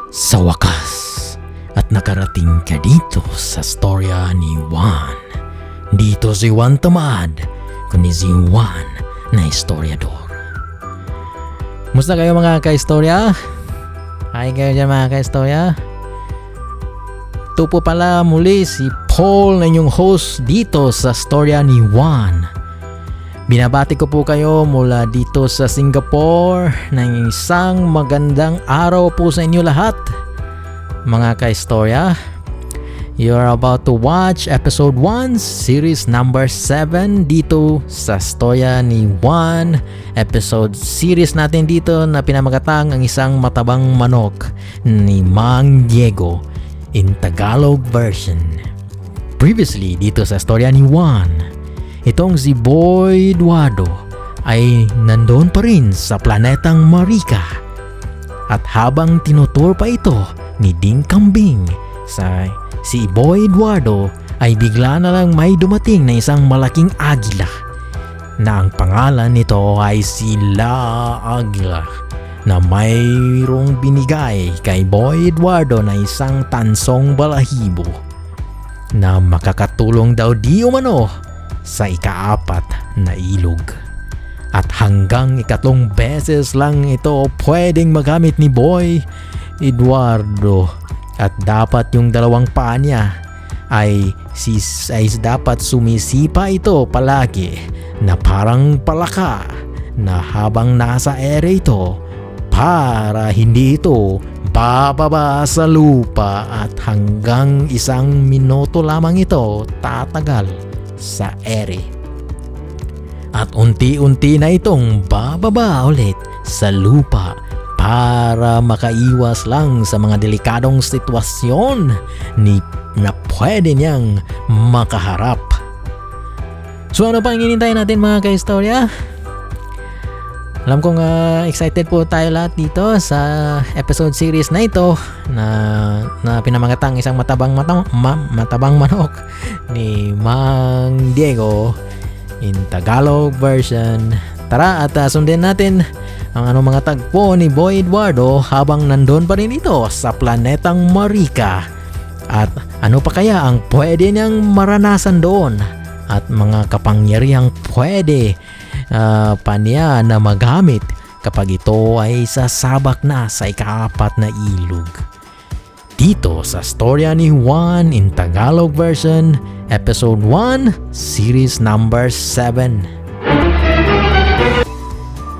Sa wakas, at nakarating ka dito sa storya ni Juan. Dito si Juan Tamad, kundi si Juan na historiador. Musta kayo mga kaistorya? Hi kayo dyan mga kaistorya. Ito po pala muli si Paul na inyong host dito sa storya ni Juan. Binabati ko po kayo mula dito sa Singapore ng isang magandang araw po sa inyo lahat. Mga ka-istorya, you're about to watch episode 1, series number 7 dito sa storya ni Juan. Episode series natin dito na pinamagatang ang isang matabang manok ni Mang Diego in Tagalog version. Previously dito sa storya ni Juan, itong si Boy Eduardo ay nandoon pa rin sa planetang Marika. At habang tinutur pa ito ni Ding Kambing, si Boy Eduardo ay bigla na lang may dumating na isang malaking agila na ang pangalan nito ay si La Agila, na mayroong binigay kay Boy Eduardo na isang tansong balahibo na makakatulong daw di umano sa ika-4 na ilog. At hanggang 3 beses lang ito pwedeng magamit ni Boy Eduardo. At dapat yung 2 paa niya ay dapat sumisipa ito palagi na parang palaka na habang nasa ere ito para hindi ito bababa sa lupa, at hanggang 1 minuto lamang ito tatagal sa ere. At unti-unti na itong bababa ulit sa lupa para makaiwas lang sa mga delikadong sitwasyon na pwede niyang makaharap. So ano pa ang hinintay natin mga ka-istorya? Alam kong excited po tayo lahat dito sa episode series na ito na pinamagatang isang matabang manok ni Mang Diego in Tagalog version. Tara at sundin natin ang mga tagpo ni Boy Eduardo habang nandun pa rin ito sa planetang Marika. At ano pa kaya ang pwede niyang maranasan doon, at mga kapangyarihang pwede pa niya na magamit kapag ito ay sasabak na sa ika-4 na ilog. Dito sa storya ni Juan in Tagalog version, episode 1, series number 7.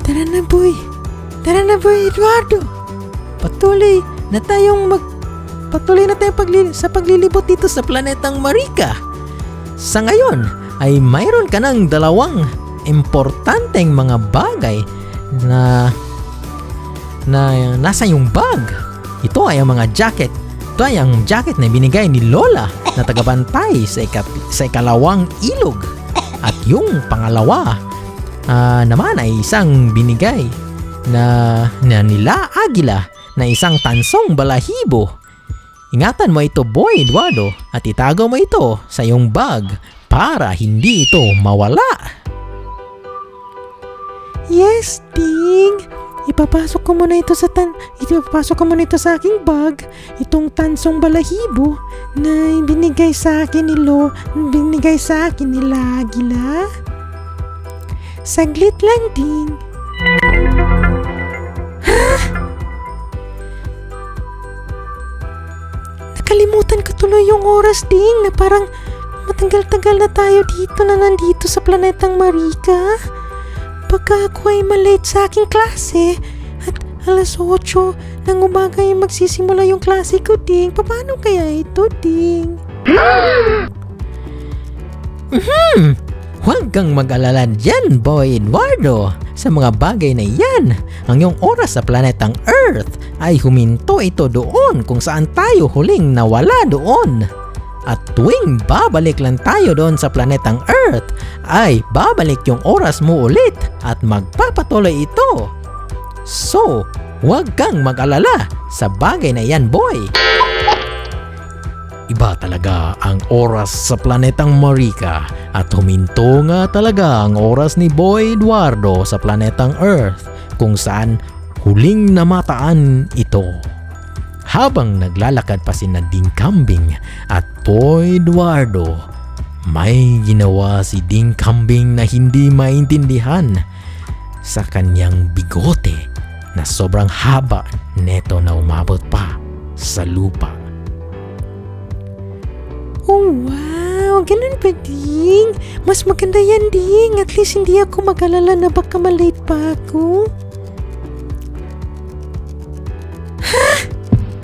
Tara na boy Eduardo. Patuloy na tayong sa paglilibot dito sa planetang Marika. Sa ngayon ay mayroon ka ng 2 importanteng mga bagay na nasa iyong bag. Ito ay ang mga jacket. Ito ay ang jacket na binigay ni Lola na tagabantay sa 2 ilog. At yung pangalawa naman ay isang binigay na nila Agila na isang tansong balahibo. Ingatan mo ito Boy Eduardo at itago mo ito sa iyong bag para hindi ito mawala. Yes, Ding. Ipapasok ko muna ito sa aking bag. Itong tansong balahibo na binigay sa akin nila Agila. Saglit lang, Ding. Ha? Nakalimutan ko tuloy yung oras, Ding, na parang matagal-tagal na tayo nandito sa planetang Marika. Pagka ako ay malate sa aking klase at alas 8 ng umaga ay magsisimula yung klase ko, Ding. Paano kaya ito, Ding? Huwag kang mag-alala dyan, Boy Eduardo. Sa mga bagay na yan, ang iyong oras sa planetang Earth ay huminto ito doon kung saan tayo huling nawala doon. At tuwing babalik lang tayo doon sa planetang Earth, ay babalik yung oras mo ulit at magpapatuloy ito. So, huwag kang mag-alala sa bagay na yan, boy. Iba talaga ang oras sa planetang Marika, at huminto nga talaga ang oras ni Boy Eduardo sa planetang Earth kung saan huling namataan ito. Habang naglalakad pa si Ding Kambing at Boy Eduardo, may ginawa si Ding Kambing na hindi maintindihan sa kanyang bigote na sobrang haba neto na umabot pa sa lupa. Oh wow, ganun ba Ding? Mas maganda yan Ding, at least hindi ako mag-alala na baka malate pa ako. Ha?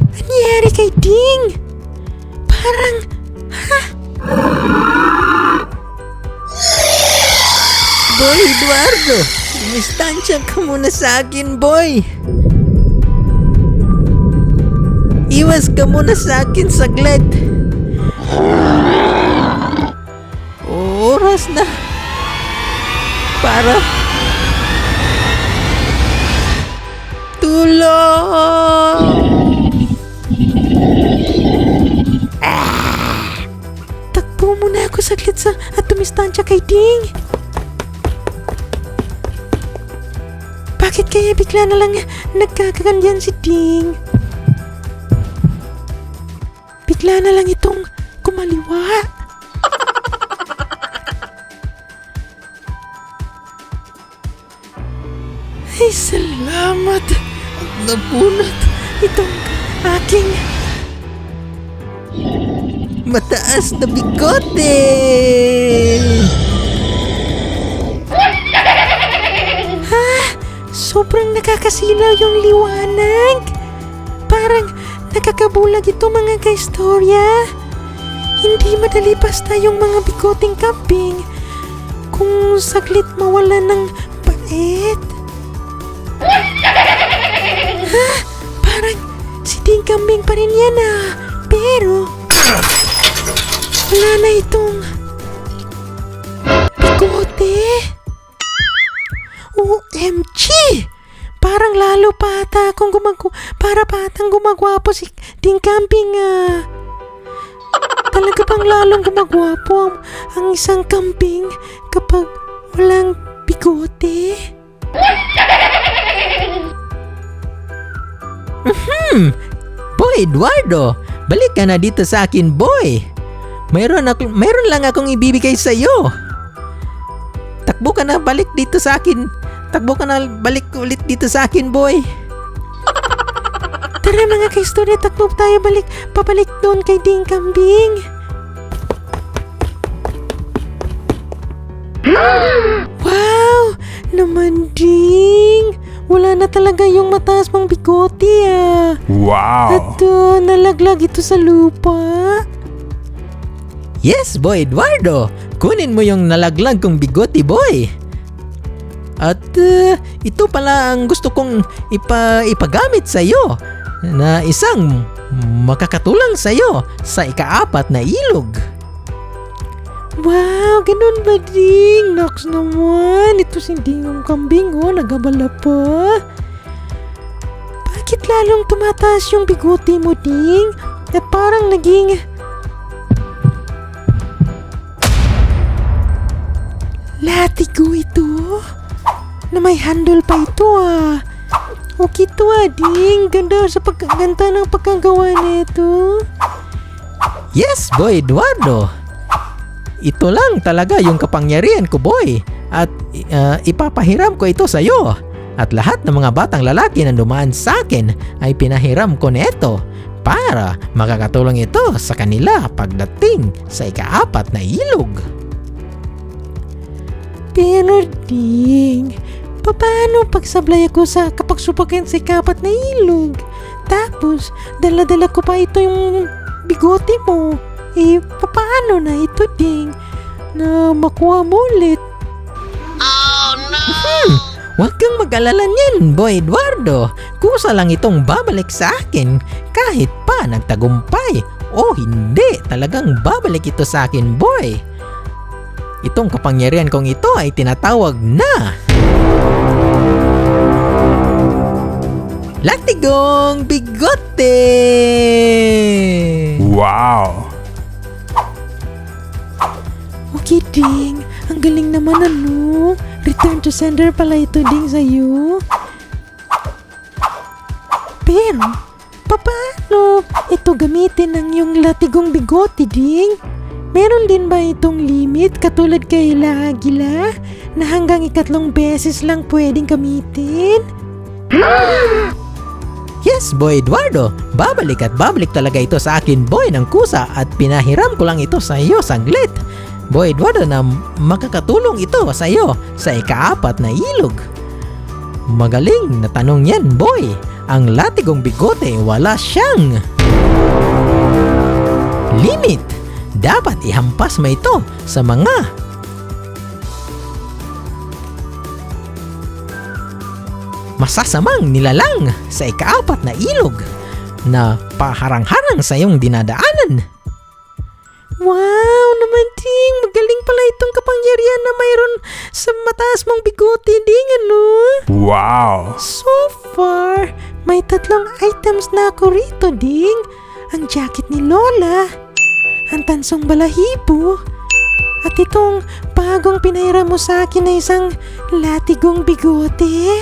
Ano nangyari kay Ding? Parang, Boy Eduardo, imistansya ka muna sa akin, boy. Iwas ka muna sa akin saglit. Oras na para tulong. takbo muna ako saglit at tumistansya kay Ding. Bakit kaya bigla na lang nagkakaganyan si Ding? Bigla na lang itong kumaliwa. Ay, salamat at napunot itong aking Mataas na bigote. sobrang nakakasilaw yung liwanag. Parang nakakabulag ito mga kaistorya. Hindi madali basta yung mga bigoting kambing kung saglit mawala ng pait. Parang si Ding Kambing pa rin yan pero wala na itong bigote. OMG! Parang lalo pa ata akong gumagwapo si Ding Kambing Talaga bang lalong gumagwapo ang isang kambing kapag walang bigote? Boy Eduardo, balik ka na dito sa akin, boy. Mayroon lang akong ibibigay sa iyo. Takbo ka na balik dito sa akin. Takbo ka na balik ulit dito sa akin, boy. Tara mga kaistorya, takbo tayo pabalik doon kay Ding Kambing. Wow! Naman Ding! Wala na talaga yung mataas mong bigote Wow! At nalaglag ito sa lupa. Yes, boy Eduardo. Kunin mo yung nalaglag kong bigote, boy. At ito pala ang gusto kong ipagamit sa iyo na isang makakatulong sa iyo sa ika-4 na ilog. Wow, ganun ba Ding? Nox naman, ito si Ding Kambing nagabala pa. Bakit lalong tumataas yung bigote mo Ding? At parang naging latigo ito na may handle pa ito Okay to Ding, ganda ng pagkagawa nito. Yes, boy Eduardo. Ito lang talaga yung kapangyarihan ko, boy. At ipapahiram ko ito sa iyo. At lahat ng mga batang lalaki na dumaan sa akin ay pinahiram ko nito para makakatulong ito sa kanila pagdating sa ika-4 na ilog. Pero Ding, paano pagsablay ako sa kapagsupakan sa ika-4 na ilog? Tapos, dala-dala ko pa ito yung bigote mo. Paano na ito Ding na makuha mo ulit? Oh no! Huwag kang mag-alala niyan, boy Eduardo. Kusa lang itong babalik sa akin kahit pa nagtagumpay o hindi. Talagang babalik ito sa akin, boy. Itong kapangyarihan kong ito ay tinatawag na Latigong Bigote! Wow! Okay Ding, ang galing naman Return to sender pala ito Ding sa'yo. Pero, Paano ito gamitin ang iyong latigong bigote, Ding? Meron din ba itong limit katulad kay La Aguila na hanggang 3 beses lang pwedeng gamitin? Yes, Boy Eduardo. Babalik at babalik talaga ito sa akin, boy, ng kusa, at pinahiram ko lang ito sa iyo saglit. Boy Eduardo, na makakatulong ito sa iyo sa ika-4 na ilog. Magaling na tanong yan, boy. Ang latigong bigote, wala siyang limit. Dapat ihampas mo ito sa mga masasamang nilalang sa ika-4 na ilog na paharang-harang sa iyong dinadaanan. Wow naman, Ding! Magaling pala itong kapangyarihan na mayroon sa mataas mong bigote, Ding, ano? Wow! So far, may 3 items na ako rito, Ding. Ang jacket ni Lola, ang tansong balahibo, at itong bagong pinahiram mo sa akin na isang latigong bigote.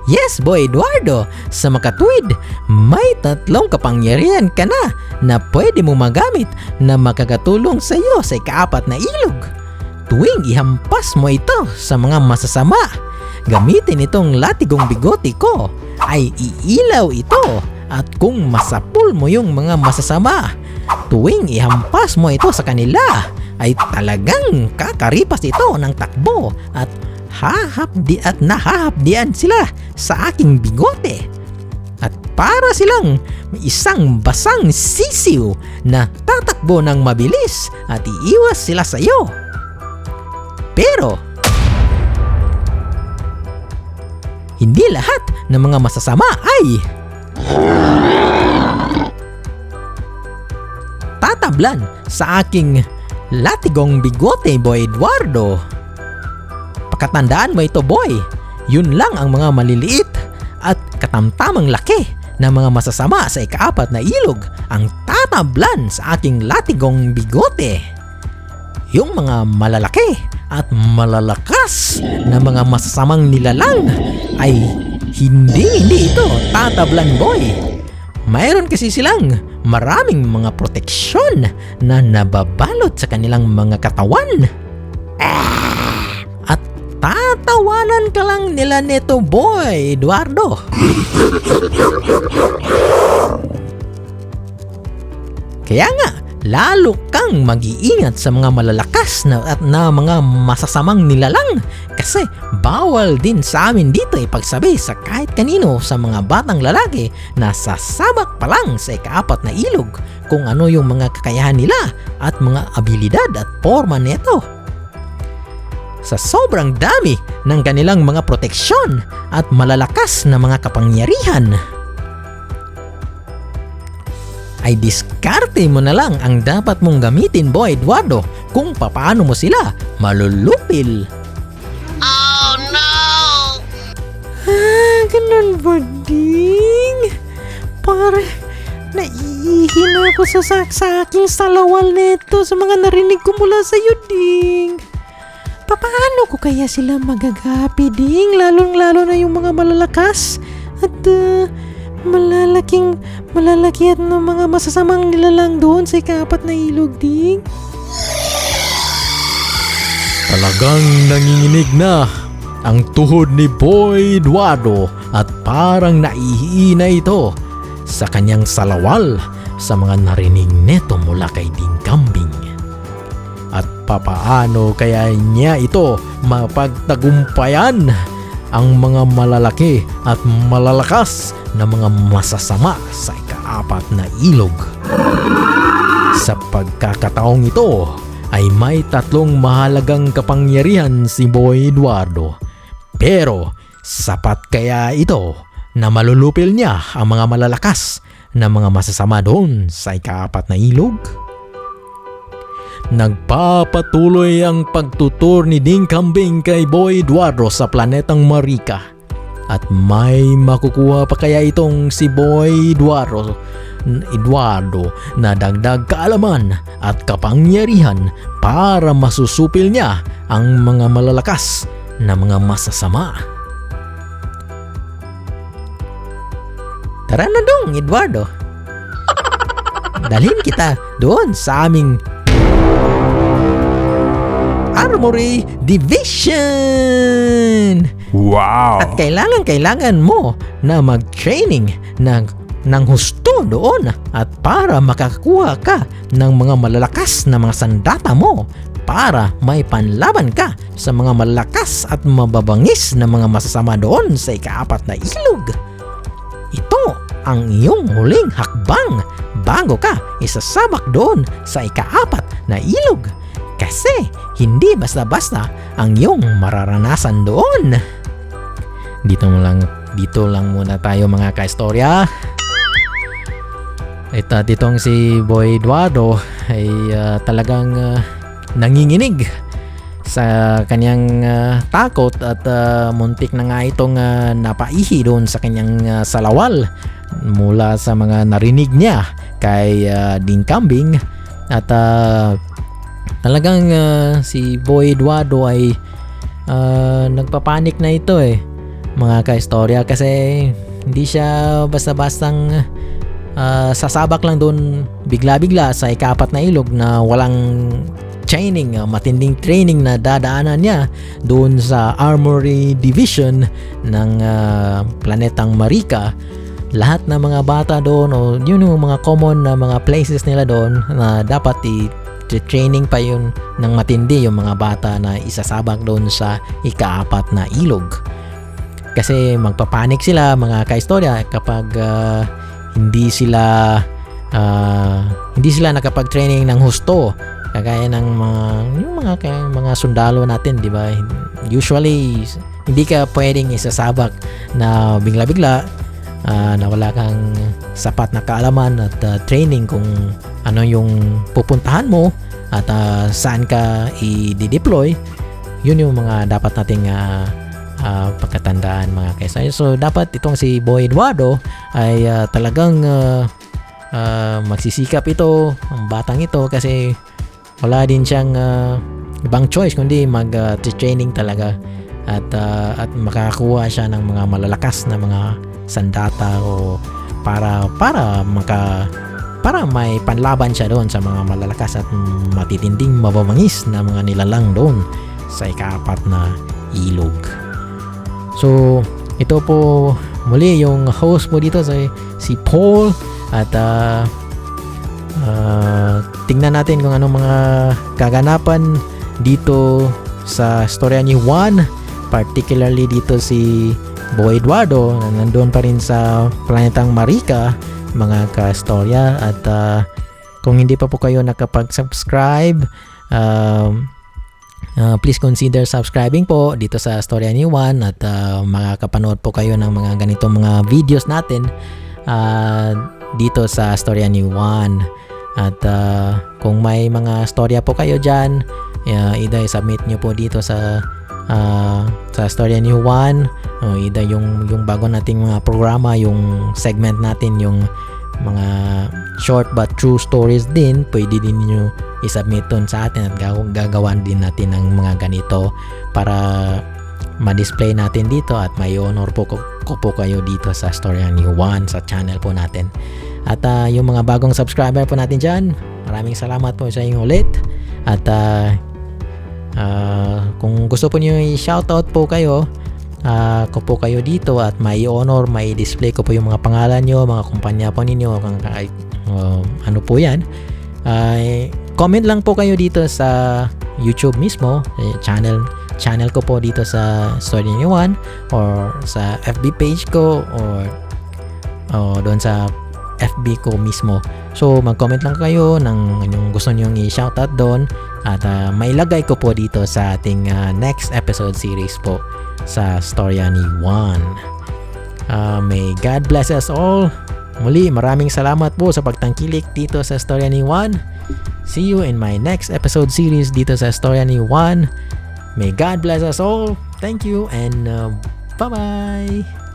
Yes, Boy Eduardo, sa makatuwid, may 3 kapangyarihan ka na pwede mo magamit na makakatulong sa iyo sa ika-4 na ilog. Tuwing ihampas mo ito sa mga masasama, gamitin itong latigong bigote ko, ay iilaw ito, at kung masapul mo yung mga masasama, tuwing ihampas mo ito sa kanila, ay talagang kakaripas ito ng takbo at nahahapdian sila sa aking bigote. At para silang isang basang sisiw na tatakbo ng mabilis at iiwas sila sa iyo. Pero hindi lahat ng mga masasama ay tatablan sa aking latigong bigote, Boy Eduardo. Pakatandaan mo ito, boy. Yun lang ang mga maliliit at katamtamang laki na mga masasama sa ika-4 na ilog ang tatablan sa aking latigong bigote. Yung mga malalaki at malalakas na mga masasamang nilalang ay hindi ito tatablan, boy. Mayroon kasi silang maraming mga proteksyon na nababalot sa kanilang mga katawan. At tatawanan ka lang nila neto, Boy Eduardo. Kaya nga, lalo kang mag-iingat sa mga malalakas na mga masasamang nilalang, kasi bawal din sa amin dito ipagsabi sa kahit kanino sa mga batang lalaki na sasabak pa lang sa ika-4 na ilog kung ano yung mga kakayahan nila at mga abilidad at forma nito. Sa sobrang dami ng kanilang mga proteksyon at malalakas na mga kapangyarihan, ay diskarte mo na lang ang dapat mong gamitin, Boy Eduardo, kung papaano mo sila malulupil. Ah, ganun ba, Ding? Pare, naiihi na ako sa aking salawal neto sa mga narinig ko mula sa'yo, Ding. Paano ko kaya sila magagapi, Ding? Lalong-lalo na yung mga malalakas at malalaki at ng mga masasamang nilalang doon sa ika-4 na ilog, Ding. Talagang nanginginig na ang tuhod ni Boy Eduardo at parang naihi na ito sa kanyang salawal sa mga narinig neto mula kay Ding Kambing. At papaano kaya niya ito mapagtagumpayan ang mga malalaki at malalakas na mga masasama sa ika-4 na ilog? Sa pagkakataong ito ay may 3 mahalagang kapangyarihan si Boy Eduardo. Pero sapat kaya ito na malulupil niya ang mga malalakas na mga masasama doon sa ika-4 na ilog? Nagpapatuloy ang pagtutur ni Ding Kambing kay Boy Eduardo sa planetang Marika. At may makukuha pa kaya itong si Boy Eduardo na dagdag kaalaman at kapangyarihan para masusupil niya ang mga malalakas na mga masasama? Tara na dong, Eduardo. Dalhin kita doon sa aming Armory Division. Wow! At kailangan mo na mag-training ng husto doon at para makakuha ka ng mga malalakas na mga sandata mo para may panlaban ka sa mga malalakas at mababangis na mga masasama doon sa ika-4 na ilog. Ito ang iyong huling hakbang bago ka isasabak doon sa ika-4 na ilog kasi hindi basta-basta ang iyong mararanasan doon. Dito lang muna tayo mga kaistorya. Itong si Boy Eduardo ay talagang nanginginig sa kanyang takot at muntik na nga itong napaihi doon sa kanyang salawal mula sa mga narinig niya kay Ding Kambing. At talagang si Boy Eduardo ay nagpapanik na ito mga kaistorya, kasi hindi siya basta-bastang sasabak lang doon bigla-bigla sa ika-4 na ilog na walang training, matinding training na dadaanan niya doon sa Armory Division ng planetang Marika. Lahat ng mga bata doon, o yun yung mga common na mga places nila doon na dapat i-training pa yun ng matindi yung mga bata na isasabak doon sa ika-4 na ilog. Kasi magpapanik sila mga kaistorya kapag hindi sila nakapag-training ng husto, kagaya ng mga sundalo natin, di ba? Usually hindi ka pwedeng isasabak na bigla-bigla na wala kang sapat na kaalaman at training kung ano yung pupuntahan mo at saan ka i-deploy. Yun yung mga dapat nating pagkatandaan mga kaistorya. So dapat itong si Boy Eduardo ay talagang magsisikap ito, ang batang ito, kasi wala din siyang ibang choice kundi mag-training talaga at makakakuha siya ng mga malalakas na mga sandata o para may panlaban siya doon sa mga malalakas at matitinding mababangis na mga nilalang doon sa ika-4 na ilog. So ito po muli yung host mo dito si Paul, at tingnan natin kung anong mga kaganapan dito sa storya ni Juan, particularly dito si Boy Eduardo na nandoon pa rin sa planetang Marika mga ka-storya. At kung hindi pa po kayo nakapag-subscribe, please consider subscribing po dito sa storya ni Juan, at makakapanood po kayo ng mga ganitong mga videos natin dito sa storya ni Juan. At kung may mga storya po kayo dyan, either submit nyo po dito sa storya ni Juan, o either yung bago nating mga programa, yung segment natin, yung mga short but true stories din, pwede din nyo isubmit dun sa atin at gagawan din natin ng mga ganito para ma-display natin dito at may honor po ko po kayo dito sa storya ni Juan sa channel po natin. At yung mga bagong subscriber po natin dyan, maraming salamat po sa inyo ulit. At kung gusto po nyo i-shoutout po kayo, ko po kayo dito at may honor, may display ko po yung mga pangalan nyo, mga kumpanya po ninyo, ano po yan, comment lang po kayo dito sa YouTube mismo, channel ko po dito sa Story ni Juan, or sa FB page ko, or doon sa FB ko mismo. So mag-comment lang kayo ng yung gusto nyo i-shoutout doon, at mailagay ko po dito sa ating next episode series po sa storya ni Juan. May God bless us all. Muli, maraming salamat po sa pagtangkilik dito sa storya ni Juan. See you in my next episode series dito sa storya ni Juan. May God bless us all. Thank you and bye-bye.